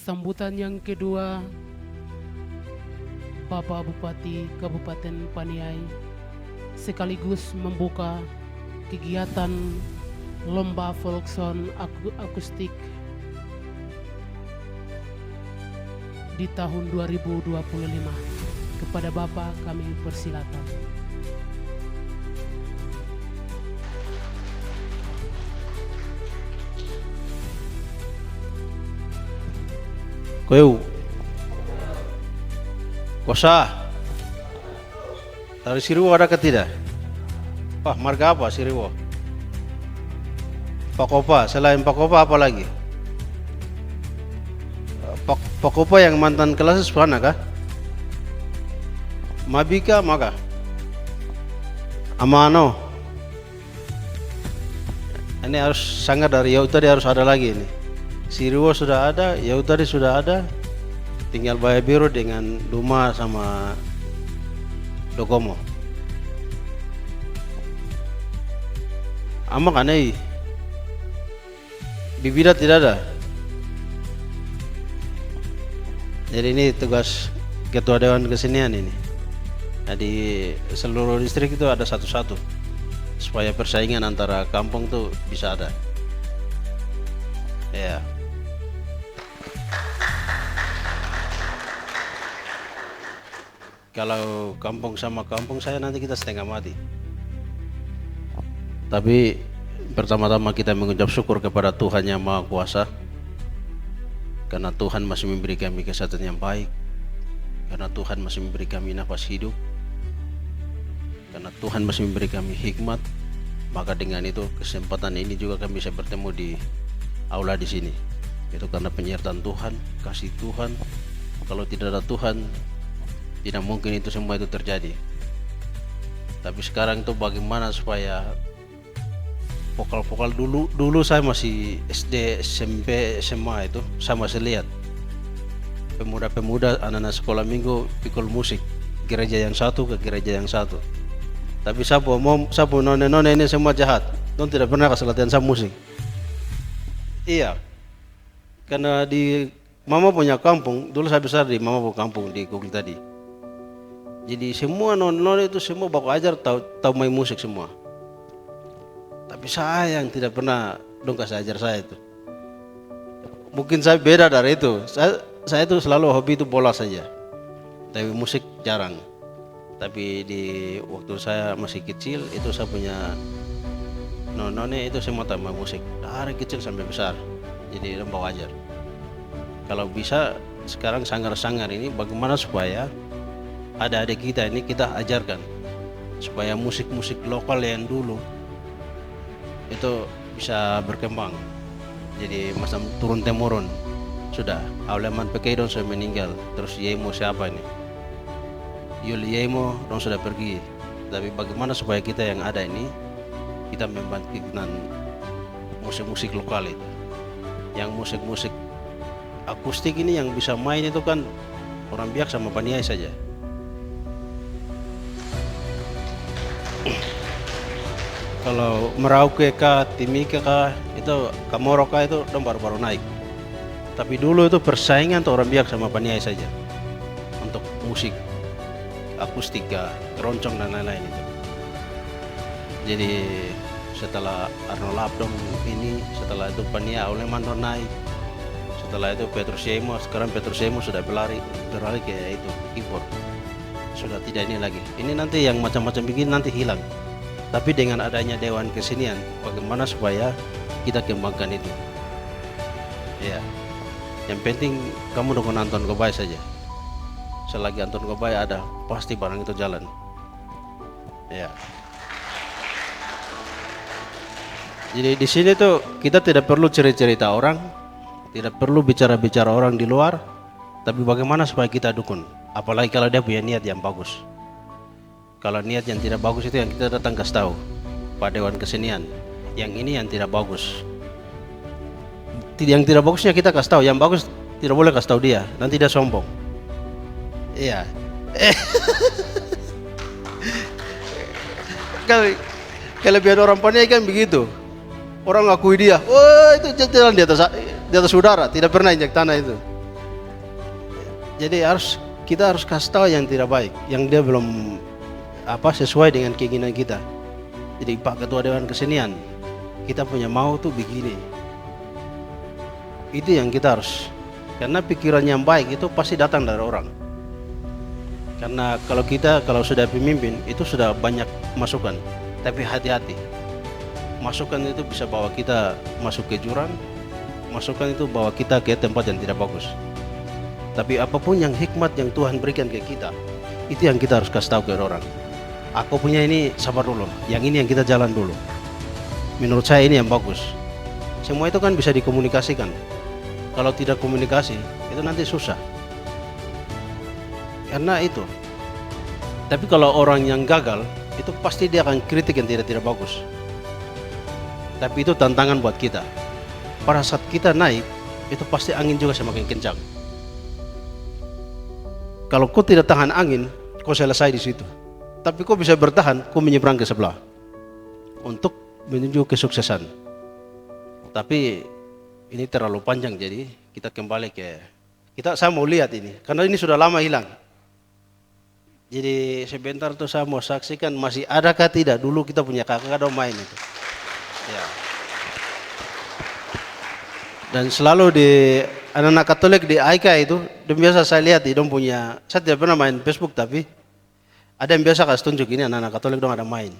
Sambutan yang kedua, Bapak Bupati Kabupaten Paniai sekaligus membuka kegiatan Lomba Folk Song Akustik di tahun 2025. Kepada Bapak kami persilakan. Koyo Kosa dari Siriwo ada ke tidak? Wah, marga apa Siriwo? Pakopa, selain Pakopa apa lagi? Pakopa yang mantan kelas mana kah? Mabika maka? Amano. Ini harus sangat dari Yau tadi harus ada lagi ini. Siriwo sudah ada, Yau tadi sudah ada. Tinggal Baya Biru dengan Duma sama Dokomo. Amak aneh. Bibida tidak ada. Jadi ini tugas Ketua Dewan Kesenian ini. Nah, di seluruh distrik itu ada satu-satu supaya persaingan antara kampung tuh bisa ada. Ya. Kalau kampung sama kampung saya nanti kita setengah mati. Tapi pertama-tama kita mengucap syukur kepada Tuhan Yang Maha Kuasa, karena Tuhan masih memberi kami kesehatan yang baik, karena Tuhan masih memberi kami nafas hidup, karena Tuhan masih memberi kami hikmat. Maka dengan itu kesempatan ini juga kami bisa bertemu di aula di sini. Itu karena penyertaan Tuhan, kasih Tuhan. Kalau tidak ada Tuhan, tidak mungkin itu semua itu terjadi. Tapi sekarang itu bagaimana supaya vokal-vokal dulu saya masih SD, SMP, SMA itu saya masih lihat pemuda-pemuda anak-anak sekolah minggu pikul musik gereja yang satu ke gereja yang satu. Tapi sapu none-none ini semua jahat. Don tidak pernah kasih latihan sama musik. Iya. Karena di mama punya kampung, dulu saya besar di mama punya kampung di Kukul tadi. Jadi semua non itu semua baku ajar tahu main musik semua. Tapi saya yang tidak pernah dong kasih ajar saya itu. Mungkin saya beda dari itu. Saya itu selalu hobi itu bola saja. Tapi musik jarang. Tapi di waktu saya masih kecil itu saya punya none itu semua tambah musik dari kecil sampai besar. Jadi dong bawa ajar. Kalau bisa sekarang sanggar-sanggar ini bagaimana supaya adik-adik kita ini kita ajarkan supaya musik-musik lokal yang dulu itu bisa berkembang. Jadi macam turun temurun. Sudah Auleman Pekeidon sudah meninggal, terus Yemo siapa ini? Yuli Yemo dong sudah pergi. Tapi bagaimana supaya kita yang ada ini kita membangkitkan musik-musik lokal itu. Yang musik-musik akustik ini yang bisa main itu kan orang Biak sama Paniai saja. Kalau Merauke kah, Timika kah, itu Kamoro kah itu dong baru-baru naik. Tapi dulu itu persaingan tuh orang Biak sama Paniai saja untuk musik akustik, keroncong dan lain-lain itu. Jadi setelah Arno Labdong ini, setelah itu Paniai Auleman naik, setelah itu Petrus Yemo, sekarang Petrus Yemo sudah berlari ke itu keyboard. Sudah tidak ini lagi. Ini nanti yang macam-macam begini nanti hilang. Tapi dengan adanya Dewan Kesenian, bagaimana supaya kita kembangkan itu? Ya, yang penting kamu dukung Anton Gobay saja. Selagi Anton Gobay ada, pasti barang itu jalan. Ya. Jadi di sini tuh kita tidak perlu cerita-cerita orang, tidak perlu bicara-bicara orang di luar, tapi bagaimana supaya kita dukung. Apalagi kalau dia punya niat yang bagus. Kalau niat yang tidak bagus itu yang kita datang kasih tahu Pak Dewan Kesenian. Yang ini yang tidak bagus. Yang tidak bagusnya kita kasih tahu, yang bagus tidak boleh kasih tahu dia. Nanti dia sombong. Iya. Kelebihan orang Paniai kan begitu. Orang ngakui dia, wah itu jalan di atas udara, tidak pernah injak tanah itu. Jadi kita harus kasih tahu yang tidak baik, yang dia belum sesuai dengan keinginan kita. Jadi Pak Ketua Dewan Kesenian, kita punya mau tuh begini. Itu yang kita harus, karena pikiran yang baik itu pasti datang dari orang. Karena kalau sudah pemimpin itu sudah banyak masukan, tapi hati-hati. Masukan itu bisa bawa kita masuk ke jurang, masukan itu bawa kita ke tempat yang tidak bagus. Tapi apapun yang hikmat yang Tuhan berikan ke kita, itu yang kita harus kasih tahu ke orang. Aku punya ini, sabar dulu, yang ini yang kita jalan dulu. Menurut saya ini yang bagus. Semua itu kan bisa dikomunikasikan. Kalau tidak komunikasi, itu nanti susah. Karena itu. Tapi kalau orang yang gagal, itu pasti dia akan kritik yang tidak bagus. Tapi itu tantangan buat kita. Pada saat kita naik, itu pasti angin juga semakin kencang. Kalau kau tidak tahan angin, kau selesai di situ. Tapi kau bisa bertahan, kau menyeberang ke sebelah untuk menuju kesuksesan. Tapi ini terlalu panjang, jadi kita kembali saya mau lihat ini, karena ini sudah lama hilang. Jadi sebentar tuh saya mau saksikan masih adakah tidak dulu kita punya kakak main itu. Ya. Dan selalu di anak-anak Katolik di AIKA itu, dan biasa saya lihat dong punya, saya tidak pernah main Facebook tapi ada yang biasa kasih tunjuk ini anak-anak Katolik dong ada main.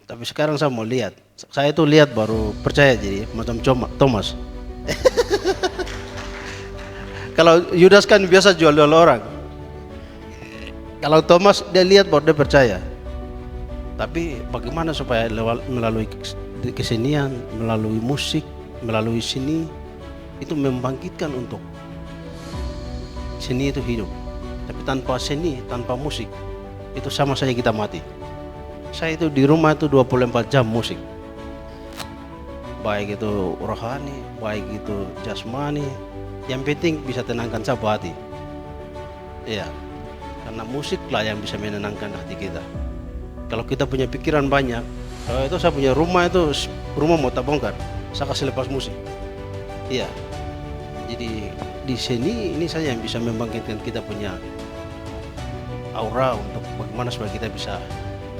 Tapi sekarang saya mau lihat, saya itu lihat baru percaya jadi macam Thomas. Kalau Yudas kan biasa jual-jual orang. Kalau Thomas dia lihat baru dia percaya. Tapi bagaimana supaya melalui kesenian, melalui musik, melalui seni itu membangkitkan untuk seni itu hidup. Tapi tanpa seni, tanpa musik itu sama saja kita mati. Saya itu di rumah itu 24 jam musik. Baik itu rohani, baik itu jasmani. Yang penting bisa tenangkan sapu hati. Iya. Karena musiklah yang bisa menenangkan hati kita. Kalau kita punya pikiran banyak, kalau itu saya punya rumah mau tak bongkar, saya kasih lepas musik. Iya. Jadi di seni ini saja yang bisa membangkitkan kita punya aura untuk bagaimana supaya kita bisa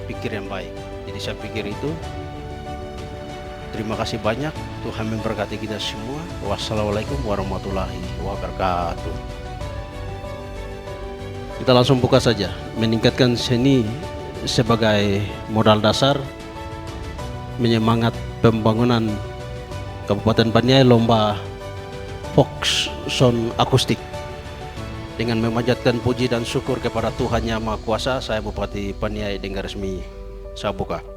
pikir yang baik. Jadi saya pikir itu. Terima kasih banyak. Tuhan memberkati kita semua. Wassalamualaikum warahmatullahi wabarakatuh. Kita langsung buka saja. Meningkatkan seni sebagai modal dasar menyemangat pembangunan Kabupaten Paniai lomba folk sound akustik. Dengan memanjatkan puji dan syukur kepada Tuhan Yang Maha Kuasa, saya Bupati Paniai dengan resmi saya buka.